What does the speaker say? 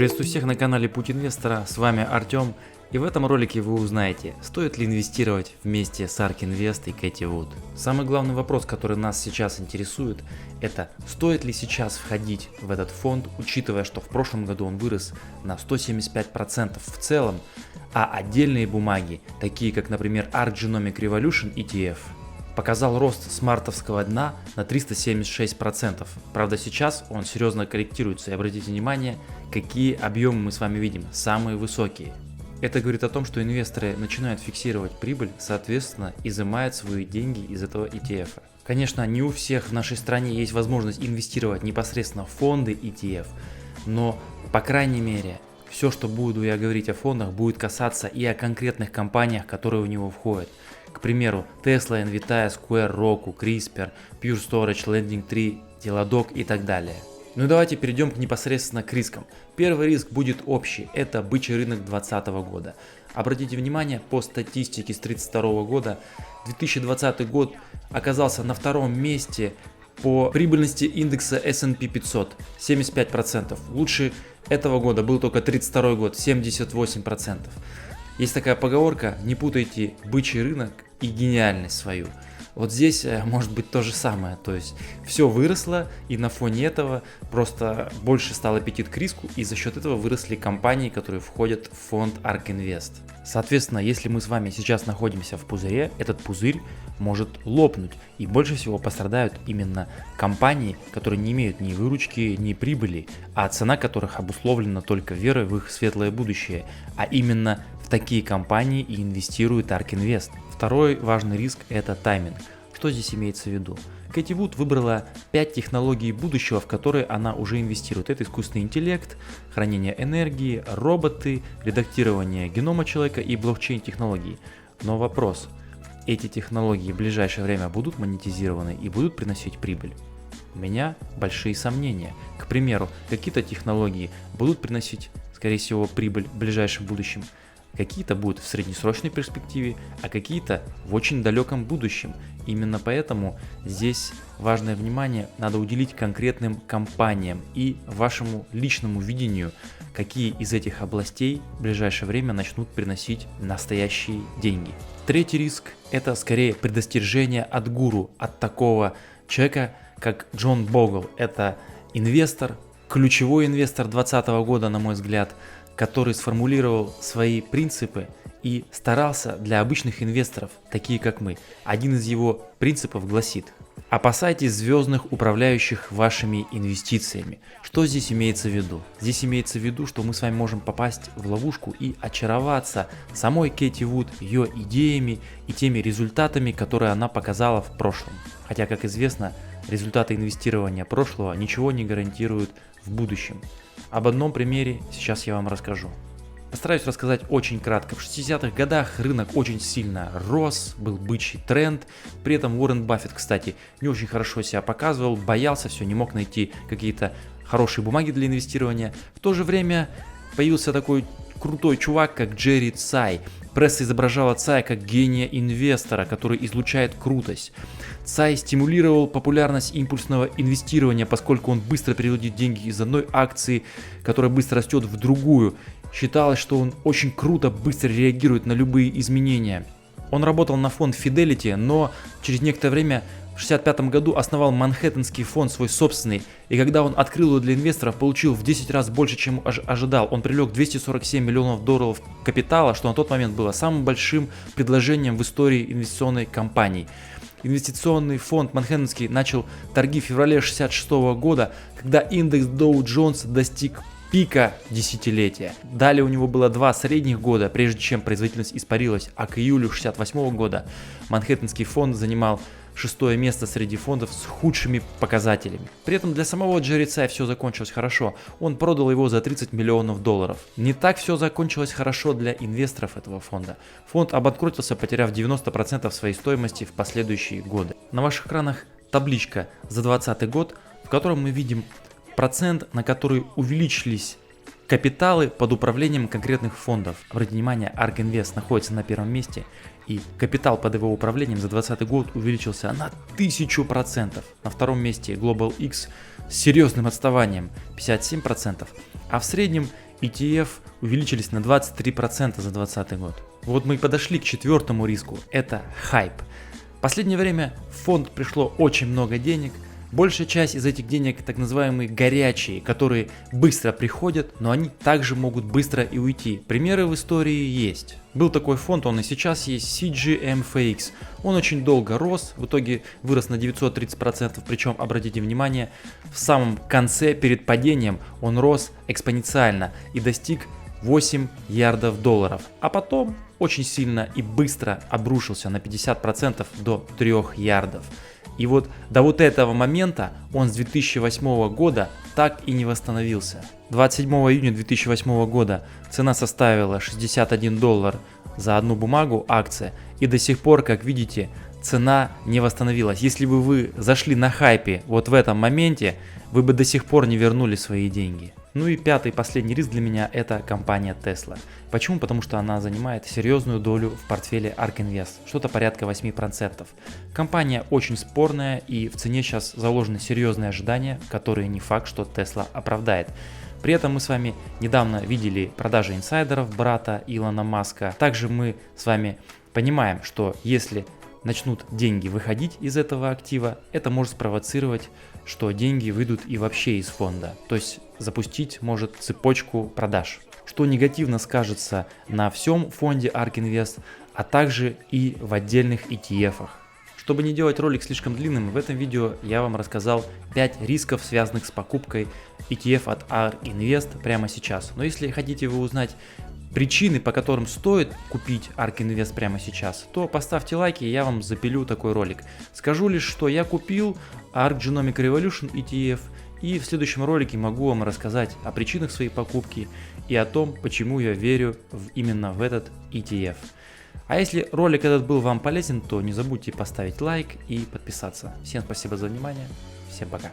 Приветствую всех на канале Путь Инвестора, с вами Артем, и в этом ролике вы узнаете, стоит ли инвестировать вместе с ARK Invest и Кэти Вуд. Самый главный вопрос, который нас сейчас интересует, это стоит ли сейчас входить в этот фонд, учитывая, что в прошлом году он вырос на 175% в целом, а отдельные бумаги, такие как, например, ARK Genomic Revolution ETF, показал рост с мартовского дна на 376%. Правда, сейчас он серьезно корректируется, и обратите внимание, какие объемы мы с вами видим, самые высокие. Это говорит о том, что инвесторы начинают фиксировать прибыль, соответственно, изымают свои деньги из этого ETF. Конечно, не у всех в нашей стране есть возможность инвестировать непосредственно в фонды ETF, но, по крайней мере, все, что буду я говорить о фондах, будет касаться и о конкретных компаниях, которые в него входят. К примеру, Tesla, Nvidia, Square, Roku, CRISPR, Pure Storage, LendingTree, Teladoc и так далее. Ну и давайте перейдем непосредственно к рискам. Первый риск будет общий, это бычий рынок 2020 года. Обратите внимание, по статистике с 1932 года, 2020 год оказался на втором месте по прибыльности индекса S&P 500, 75%. Лучше этого года был только 1932 год, 78%. Есть такая поговорка: не путайте бычий рынок и гениальность свою. Вот здесь может быть то же самое, то есть все выросло, и на фоне этого просто больше стал аппетит к риску, и за счет этого выросли компании, которые входят в фонд ARK Invest. Соответственно, если мы с вами сейчас находимся в пузыре, этот пузырь может лопнуть, и больше всего пострадают именно компании, которые не имеют ни выручки, ни прибыли, а цена которых обусловлена только верой в их светлое будущее, а именно в такие компании и инвестирует ARK Invest. Второй важный риск – это тайминг. Что здесь имеется в виду? Кэти Вуд выбрала 5 технологий будущего, в которые она уже инвестирует. Это искусственный интеллект, хранение энергии, роботы, редактирование генома человека и блокчейн-технологии. Но вопрос: эти технологии в ближайшее время будут монетизированы и будут приносить прибыль? У меня большие сомнения. К примеру, какие-то технологии будут приносить, скорее всего, прибыль в ближайшем будущем. Какие-то будут в среднесрочной перспективе, а какие-то в очень далеком будущем. Именно поэтому здесь важное внимание надо уделить конкретным компаниям и вашему личному видению, какие из этих областей в ближайшее время начнут приносить настоящие деньги. Третий риск – это скорее предостережение от гуру, от такого человека, как Джон Богл. Это инвестор, ключевой инвестор 2020 года, на мой взгляд, который сформулировал свои принципы и старался для обычных инвесторов, такие как мы. Один из его принципов гласит: опасайтесь звездных управляющих вашими инвестициями. Что здесь имеется в виду? Здесь имеется в виду, что мы с вами можем попасть в ловушку и очароваться самой Кэти Вуд, ее идеями и теми результатами, которые она показала в прошлом. Хотя, как известно, результаты инвестирования прошлого ничего не гарантируют в будущем. Об одном примере сейчас я вам расскажу. Постараюсь рассказать очень кратко. В 60-х годах рынок очень сильно рос, был бычий тренд. При этом Уоррен Баффет, кстати, не очень хорошо себя показывал, боялся, все, не мог найти какие-то хорошие бумаги для инвестирования. В то же время появился такой крутой чувак, как Джерри Цай. Пресса изображала Цая как гения инвестора, который излучает крутость. Цай стимулировал популярность импульсного инвестирования, поскольку он быстро переводит деньги из одной акции, которая быстро растет, в другую. Считалось, что он очень круто, быстро реагирует на любые изменения. Он работал на фонд Fidelity, но через некоторое время в 1965 году основал Манхэттенский фонд свой собственный, и когда он открыл его для инвесторов, получил в 10 раз больше, чем ожидал. Он привлек 247 миллионов долларов капитала, что на тот момент было самым большим предложением в истории инвестиционной компании. Инвестиционный фонд Манхэттенский начал торги в феврале 1966 года, когда индекс Dow Jones достиг пика десятилетия. Далее у него было 2 средних года, прежде чем производительность испарилась, а к июлю 1968 года Манхэттенский фонд занимал 6-е место среди фондов с худшими показателями. При этом для самого Джерри Цая все закончилось хорошо, он продал его за 30 миллионов долларов. Не так все закончилось хорошо для инвесторов этого фонда. Фонд обанкротился, потеряв 90% своей стоимости в последующие годы. На ваших экранах табличка за 2020 год, в котором мы видим процент, на который увеличились капиталы под управлением конкретных фондов. Обратите внимание, ARK Invest находится на первом месте, и капитал под его управлением за 2020 год увеличился на 1000%. На втором месте Global X с серьезным отставанием 57%, а в среднем ETF увеличились на 23% за 2020 год. Вот мы и подошли к четвертому риску, это хайп. В последнее время в фонд пришло очень много денег. Большая часть из этих денег так называемые горячие, которые быстро приходят, но они также могут быстро и уйти. Примеры в истории есть. Был такой фонд, он и сейчас есть, CGMFX. Он очень долго рос, в итоге вырос на 930%, причем, обратите внимание, в самом конце, перед падением, он рос экспоненциально и достиг 8 ярдов долларов. А потом очень сильно и быстро обрушился на 50% до 3 ярдов. И вот до вот этого момента он с 2008 года так и не восстановился. 27 июня 2008 года цена составила 61 доллар за одну бумагу акция, и до сих пор, как видите, цена не восстановилась. Если бы вы зашли на хайпе вот в этом моменте, вы бы до сих пор не вернули свои деньги. Ну и пятый, последний риск для меня — это компания Tesla. Почему? Потому что она занимает серьезную долю в портфеле ARK Invest, что-то порядка 8%. Компания очень спорная, и в цене сейчас заложены серьезные ожидания, которые не факт, что Tesla оправдает. При этом мы с вами недавно видели продажи инсайдеров брата Илона Маска. Также мы с вами понимаем, что если начнут деньги выходить из этого актива, это может спровоцировать, что деньги выйдут и вообще из фонда. То есть запустить может цепочку продаж, что негативно скажется на всем фонде ARK Invest, а также и в отдельных ETF-ах. Чтобы не делать ролик слишком длинным, в этом видео я вам рассказал 5 рисков, связанных с покупкой ETF от ARK Invest прямо сейчас. Но если хотите вы узнать причины, по которым стоит купить ARK Invest прямо сейчас, то поставьте лайки, и я вам запилю такой ролик. Скажу лишь, что я купил ARK Genomic Revolution ETF, и в следующем ролике могу вам рассказать о причинах своей покупки и о том, почему я верю именно в этот ETF. А если ролик этот был вам полезен, то не забудьте поставить лайк и подписаться. Всем спасибо за внимание, всем пока.